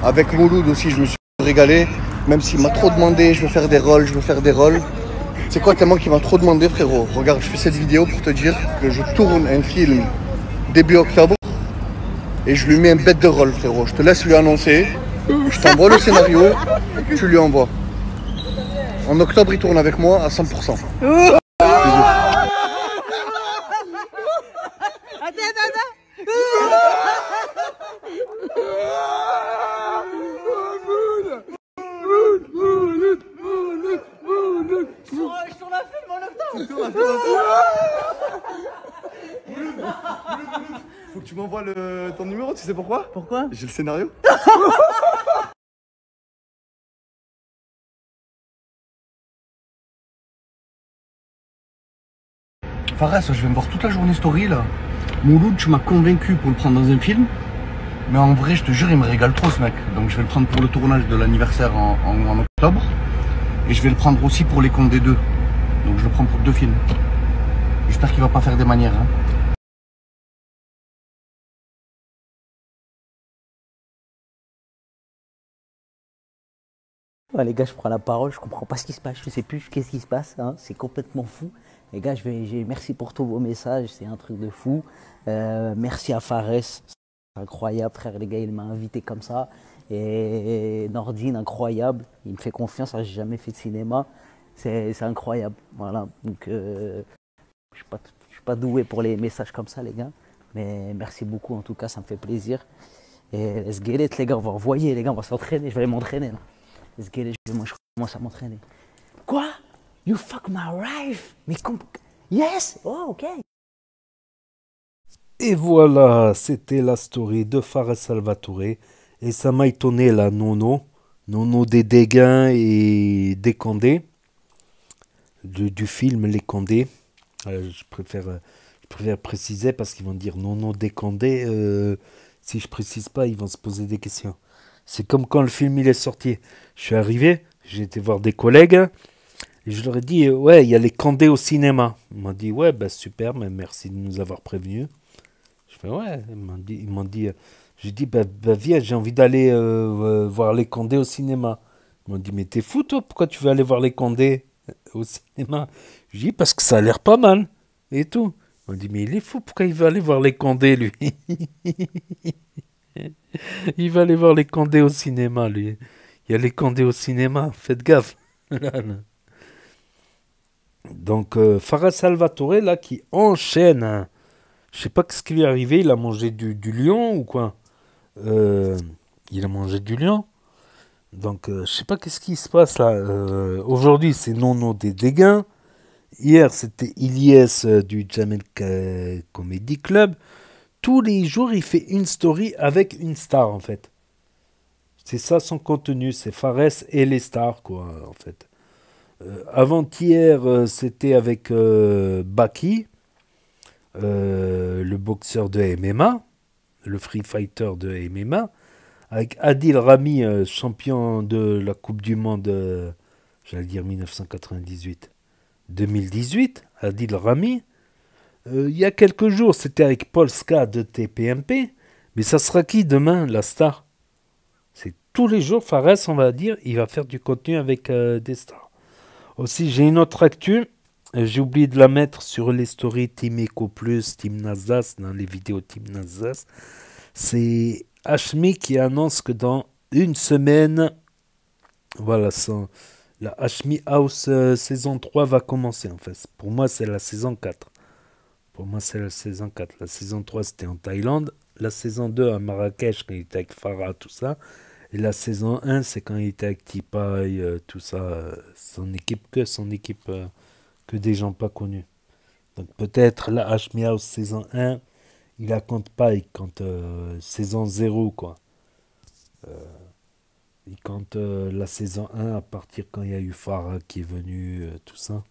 L: Avec Mouloud aussi, je me suis régalé. Même s'il m'a trop demandé, je veux faire des rôles, je veux faire des rôles. C'est quoi tellement qu'il m'a trop demandé, frérot? Regarde, je fais cette vidéo pour te dire que je tourne un film début octobre. Et je lui mets un bête de rôle, frérot. Je te laisse lui annoncer. Je t'envoie le scénario, tu lui envoies. En octobre, il tourne avec moi à 100%.
F: Faut que tu m'envoies ton numéro, tu sais pourquoi?
C: Pourquoi?
F: J'ai le scénario.
L: Fares, je vais me voir toute la journée story là. Mouloud, tu m'as convaincu pour le prendre dans un film. Mais en vrai, je te jure, il me régale trop ce mec. Donc je vais le prendre pour le tournage de l'anniversaire en octobre. Et je vais le prendre aussi pour les Condés 2. Donc je le prends pour 2 films. J'espère qu'il va pas faire des manières. Hein.
C: Ouais, les gars, je prends la parole, je comprends pas ce qui se passe, je sais plus qu'est-ce qui se passe, hein. C'est complètement fou. Les gars, merci pour tous vos messages, c'est un truc de fou. Merci à Fares, c'est incroyable, frère, les gars, il m'a invité comme ça. Et Nordine, incroyable, il me fait confiance, j'ai jamais fait de cinéma, c'est incroyable. Voilà, donc je suis pas doué pour les messages comme ça, les gars, mais merci beaucoup, en tout cas, ça me fait plaisir. Et let's get it, les gars, on va envoyer, les gars, on va s'entraîner, je vais aller m'entraîner là. Let's get it, je commence à m'entraîner. Quoi? You fuck my wife? Mais yes? Oh, ok.
A: Et voilà, c'était la story de Fares Salvatore. Et ça m'a étonné la Nono des Dégains et des Condés. Du film Les Condés. Je préfère préciser parce qu'ils vont dire Nono des Condés. Si je précise pas, ils vont se poser des questions. C'est comme quand le film il est sorti. Je suis arrivé, j'ai été voir des collègues et je leur ai dit ouais, il y a les Condés au cinéma. Ils m'ont dit ouais, bah super, mais merci de nous avoir prévenus. Je fais ouais, ils m'ont dit j'ai dit bah viens, j'ai envie d'aller voir les Condés au cinéma. Ils m'ont dit mais t'es fou toi, pourquoi tu veux aller voir les Condés au cinéma? Je dis parce que ça a l'air pas mal et tout. Ils m'ont dit mais il est fou, pourquoi il veut aller voir les Condés lui? Il va aller voir les Condés au cinéma, lui. Il y a les Condés au cinéma, faites gaffe. Donc, Fares Salvatore, là, qui enchaîne. Hein. Je sais pas ce qui lui est arrivé, il a mangé du lion ou quoi. Il a mangé du lion. Donc, je sais pas qu'est-ce qui se passe là. Aujourd'hui, c'est Nono des Dégains. Hier, c'était Ilyes du Jamel Comedy Club. Tous les jours, il fait une story avec une star, en fait. C'est ça son contenu, c'est Fares et les stars, quoi, en fait. Avant-hier, c'était avec Baki, le boxeur de MMA, le free fighter de MMA. avec Adil Rami, champion de la Coupe du Monde, j'allais dire 1998. 2018, Adil Rami. Il y a quelques jours, c'était avec Polska de TPMP. Mais ça sera qui demain, la star? C'est tous les jours, Fares, on va dire, il va faire du contenu avec des stars. Aussi, j'ai une autre actu. J'ai oublié de la mettre sur les stories Team Eco Plus, Team Nasdaq, dans les vidéos Team Nasdaq. C'est Hashmi qui annonce que dans une semaine, voilà, la Hashmi House saison 3 va commencer en fait. Pour moi, c'est la saison 4. Pour moi, c'est la saison 4. La saison 3, c'était en Thaïlande. La saison 2 à Marrakech, quand il était avec Farah, tout ça. Et la saison 1, c'est quand il était avec Tipaï, tout ça. Son équipe, que des gens pas connus. Donc peut-être la Hashmi House saison 1, il la compte pas, il compte saison 0, quoi. Il compte la saison 1 à partir quand il y a eu Farah qui est venu, tout ça.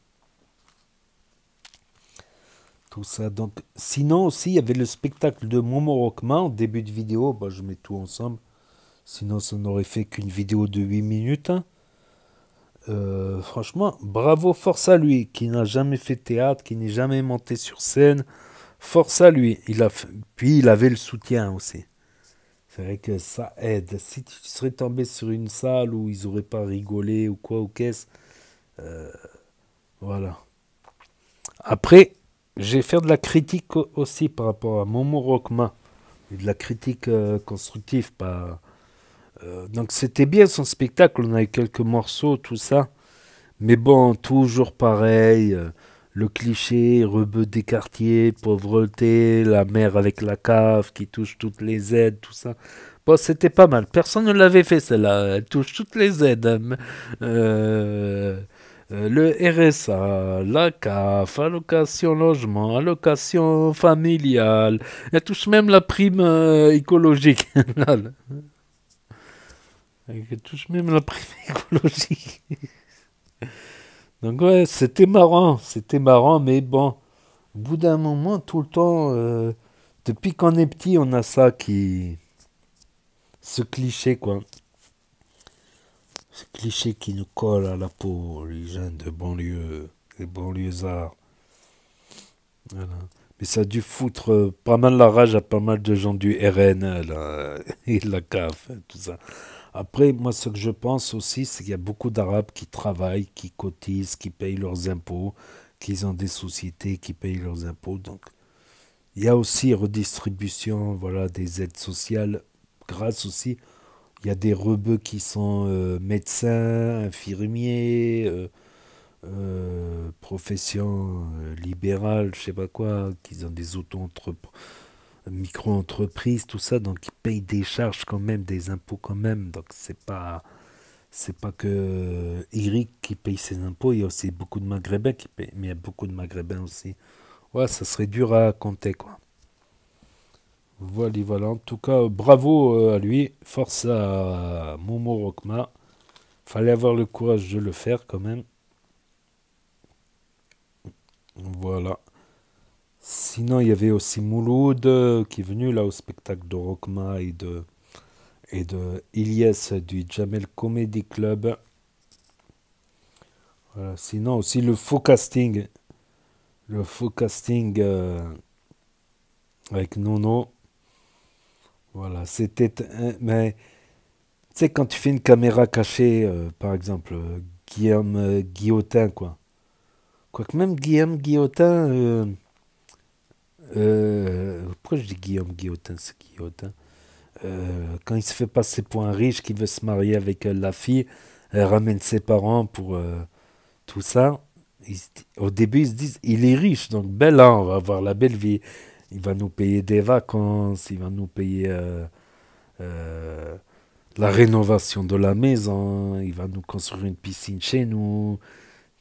A: Tout ça. Donc, sinon aussi, il y avait le spectacle de Momo Rockma en début de vidéo. Bah, je mets tout ensemble. Sinon, ça n'aurait fait qu'une vidéo de 8 minutes. Hein. Franchement, bravo, force à lui, qui n'a jamais fait théâtre, qui n'est jamais monté sur scène. Force à lui. Puis, il avait le soutien aussi. C'est vrai que ça aide. Si tu serais tombé sur une salle où ils n'auraient pas rigolé ou quoi, ou qu'est-ce. Voilà. Après, je vais faire de la critique aussi par rapport à Momo Rockma. Et de la critique constructive. Donc c'était bien son spectacle, on a eu quelques morceaux, tout ça. Mais bon, toujours pareil. Le cliché, rebeu des quartiers, pauvreté, la mère avec la cave qui touche toutes les aides, tout ça. Bon, c'était pas mal. Personne ne l'avait fait, celle-là. Elle touche toutes les aides. Le RSA, la CAF, allocation logement, allocation familiale. Elle touche même la prime écologique. Elle touche même la prime écologique. Donc ouais, c'était marrant, mais bon, au bout d'un moment, tout le temps, depuis qu'on est petit, on a ça ce cliché, quoi. Ce cliché qui nous colle à la peau, les jeunes de banlieue, les banlieusards. Voilà. Mais ça a dû foutre pas mal la rage à pas mal de gens du RN là, et de la CAF, tout ça. Après, moi, ce que je pense aussi, c'est qu'il y a beaucoup d'Arabes qui travaillent, qui cotisent, qui payent leurs impôts, qui ont des sociétés qui payent leurs impôts. Donc, il y a aussi redistribution, voilà, des aides sociales, grâce aussi. Il y a des rebeux qui sont médecins, infirmiers, professions libérales, je sais pas quoi, qui ont des micro-entreprises, tout ça, donc ils payent des charges quand même, des impôts quand même. Donc c'est pas que Eric qui paye ses impôts, il y a aussi beaucoup de Maghrébins qui payent, mais il y a beaucoup de Maghrébins aussi. Ouais, ça serait dur à compter, quoi. Voilà. En tout cas, bravo à lui. Force à Momo Rockma. Fallait avoir le courage de le faire quand même. Voilà. Sinon, il y avait aussi Mouloud qui est venu là au spectacle de Rockma et de Ilyes du Jamel Comedy Club. Voilà. Sinon, aussi le faux casting. Le faux casting avec Nono. Voilà, c'était... mais, tu sais, quand tu fais une caméra cachée, par exemple, Guillaume Guillotin, quoi. Quoique même Guillaume Guillotin... pourquoi je dis Guillaume Guillotin, c'est Guillotin. Quand il se fait passer pour un riche qui veut se marier avec la fille, elle ramène ses parents pour tout ça. Au début, ils se disent, il est riche, donc belle, hein, on va avoir la belle vie. Il va nous payer des vacances, il va nous payer la rénovation de la maison, il va nous construire une piscine chez nous.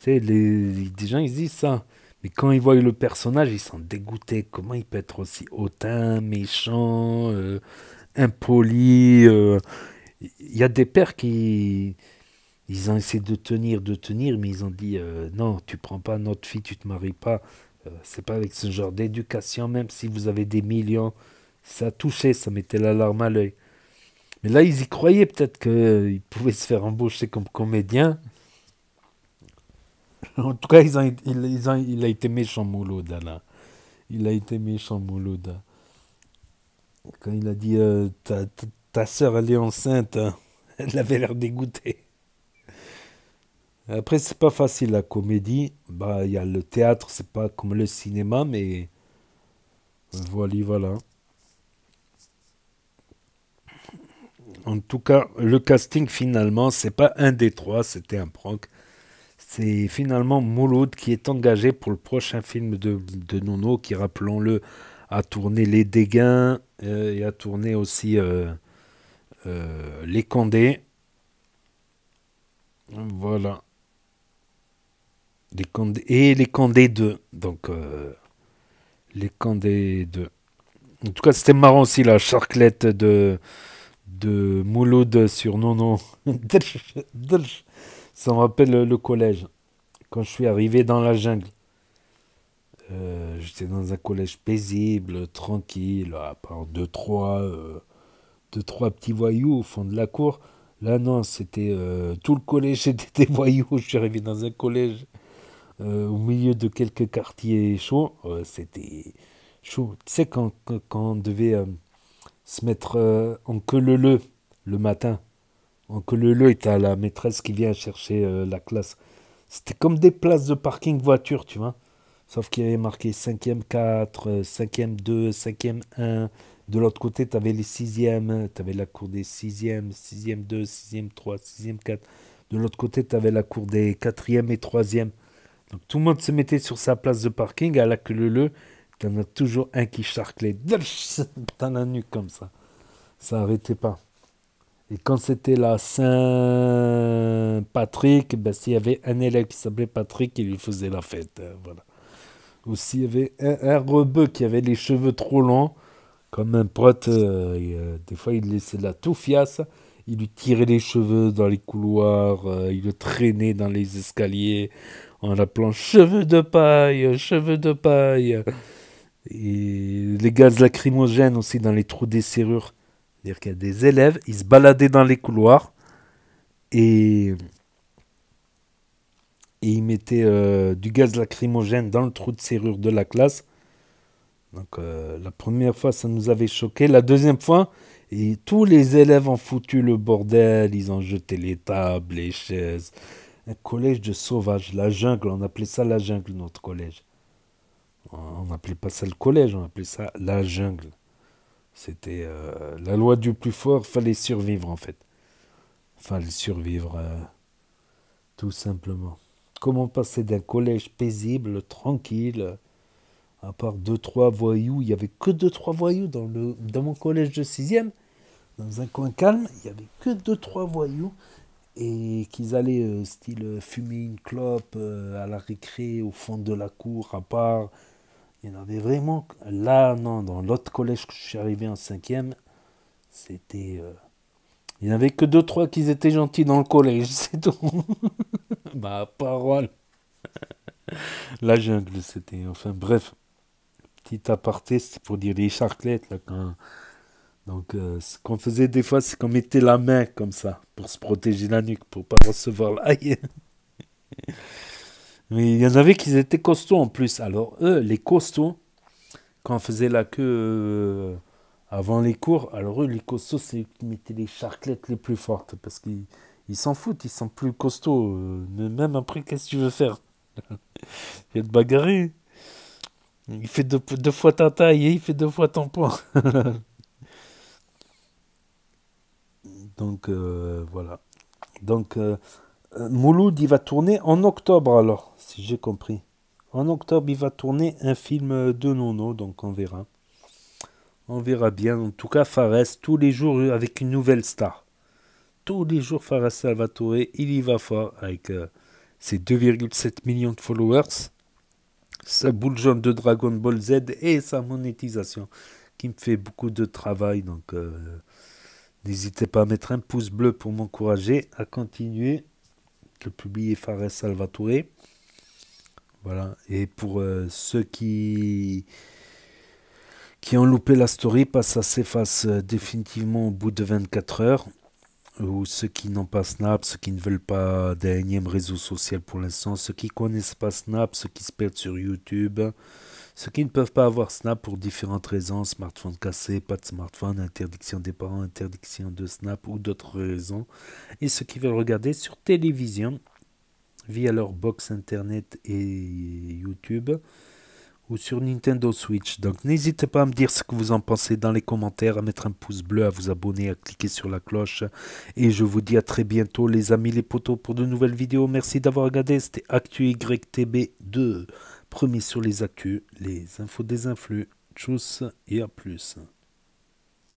A: Tu sais, des gens, ils disent ça. Mais quand ils voient le personnage, ils sont dégoûtés. Comment il peut être aussi hautain, méchant, impoli. Il y a des pères qui... Ils ont essayé de tenir, mais ils ont dit non, tu prends pas notre fille, tu te maries pas. C'est pas avec ce genre d'éducation, même si vous avez des millions. Ça a touché, ça mettait l'alarme à l'œil. Mais là, ils y croyaient peut-être qu'ils pouvaient se faire embaucher comme comédien. En tout cas, il a été méchant, Mouloud, là. Il a été méchant, Mouloud. Quand il a dit ta sœur, elle est enceinte, hein. Elle avait l'air dégoûtée. Après, c'est pas facile la comédie. Bah, il y a le théâtre, c'est pas comme le cinéma, mais voilà. En tout cas, le casting finalement, c'est pas un des trois, c'était un prank. C'est finalement Mouloud qui est engagé pour le prochain film de Nono, qui, rappelons-le, a tourné Les Dégains et a tourné aussi Les Condés. Voilà. Les Condés 2. Donc, Les Condés 2. En tout cas, c'était marrant aussi la charclette de Mouloud sur Nono. Ça me rappelle le collège. Quand je suis arrivé dans la jungle. J'étais dans un collège paisible, tranquille, à part deux, trois petits voyous au fond de la cour. Là, non, c'était tout le collège, c'était des voyous. Je suis arrivé dans un collège au milieu de quelques quartiers chauds. C'était chaud. Tu sais, quand on devait se mettre en queue le matin, en queue et t'as la maîtresse qui vient chercher la classe. C'était comme des places de parking voiture, tu vois. Sauf qu'il y avait marqué 5e 4, 5e 2, 5e 1. De l'autre côté, tu avais les 6e, tu avais la cour des 6e, 6e 2, 6e 3, 6e 4. De l'autre côté, tu avais la cour des 4e et 3e. Donc tout le monde se mettait sur sa place de parking, à la queue tu en as toujours un qui charclait dans la nuque comme ça. Ça n'arrêtait pas. Et quand c'était la Saint-Patrick, ben, s'il y avait un élève qui s'appelait Patrick, il lui faisait la fête. Voilà. Aussi, il y avait un rebeu qui avait les cheveux trop longs, comme un pote. Des fois, il laissait de la touffiasse. Il lui tirait les cheveux dans les couloirs. Il le traînait dans les escaliers en l'appelant cheveux de paille, cheveux de paille. Et les gaz lacrymogènes aussi dans les trous des serrures. C'est-à-dire qu'il y a des élèves, ils se baladaient dans les couloirs et ils mettaient du gaz lacrymogène dans le trou de serrure de la classe. Donc la première fois, ça nous avait choqué. La deuxième fois, et tous les élèves ont foutu le bordel. Ils ont jeté les tables, les chaises. Un collège de sauvages, la jungle. On appelait ça la jungle, notre collège. On n'appelait pas ça le collège, on appelait ça la jungle. C'était la loi du plus fort, fallait survivre en fait. Fallait survivre, tout simplement. Comment passer d'un collège paisible, tranquille, à part 2-3 voyous, il n'y avait que 2-3 voyous dans mon collège de 6e, dans un coin calme, il n'y avait que 2-3 voyous, et qu'ils allaient style fumer une clope à la récré, au fond de la cour, à part. Il y en avait vraiment. Là, non, dans l'autre collège que je suis arrivé en 5e, c'était. Il n'y en avait que 2-3 qui étaient gentils dans le collège, c'est tout. Ma parole. La jungle, c'était. Enfin, bref. Petit aparté, c'était pour dire les charclettes. Là, donc, ce qu'on faisait des fois, c'est qu'on mettait la main comme ça, pour se protéger la nuque, pour pas recevoir l'ail. Mais il y en avait qui étaient costauds en plus. Alors eux, les costauds, quand on faisait la queue avant les cours, alors eux, les costauds, c'est eux qui mettaient les charclettes les plus fortes. Parce qu'ils s'en foutent, ils sont plus costauds. Mais même après, qu'est-ce que tu veux faire? Il y a de bagarrer. Il fait deux fois ta taille et il fait 2 fois ton poids. Donc voilà. Donc Mouloud, il va tourner en octobre alors, si j'ai compris. En octobre, il va tourner un film de Nono, donc on verra. On verra bien. En tout cas, Fares, tous les jours avec une nouvelle star. Tous les jours, Fares Salvatore, il y va fort avec ses 2,7 millions de followers, sa boule jaune de Dragon Ball Z et sa monétisation, qui me fait beaucoup de travail. Donc, n'hésitez pas à mettre un pouce bleu pour m'encourager à continuer de publier Fares Salvatore. Voilà. Et pour ceux qui qui ont loupé la story, ça s'efface définitivement au bout de 24 heures. Ou ceux qui n'ont pas Snap, ceux qui ne veulent pas d'un énième réseau social pour l'instant, ceux qui connaissent pas Snap, ceux qui se perdent sur YouTube, ceux qui ne peuvent pas avoir Snap pour différentes raisons, smartphone cassé, pas de smartphone, interdiction des parents, interdiction de Snap ou d'autres raisons, et ceux qui veulent regarder sur télévision via leur box internet et YouTube ou sur Nintendo Switch. Donc n'hésitez pas à me dire ce que vous en pensez dans les commentaires, à mettre un pouce bleu, à vous abonner, à cliquer sur la cloche. Et je vous dis à très bientôt les amis, les potos, pour de nouvelles vidéos. Merci d'avoir regardé, c'était Actu YTB2. Premier sur les actus, les infos des influx. Tchuss et à plus.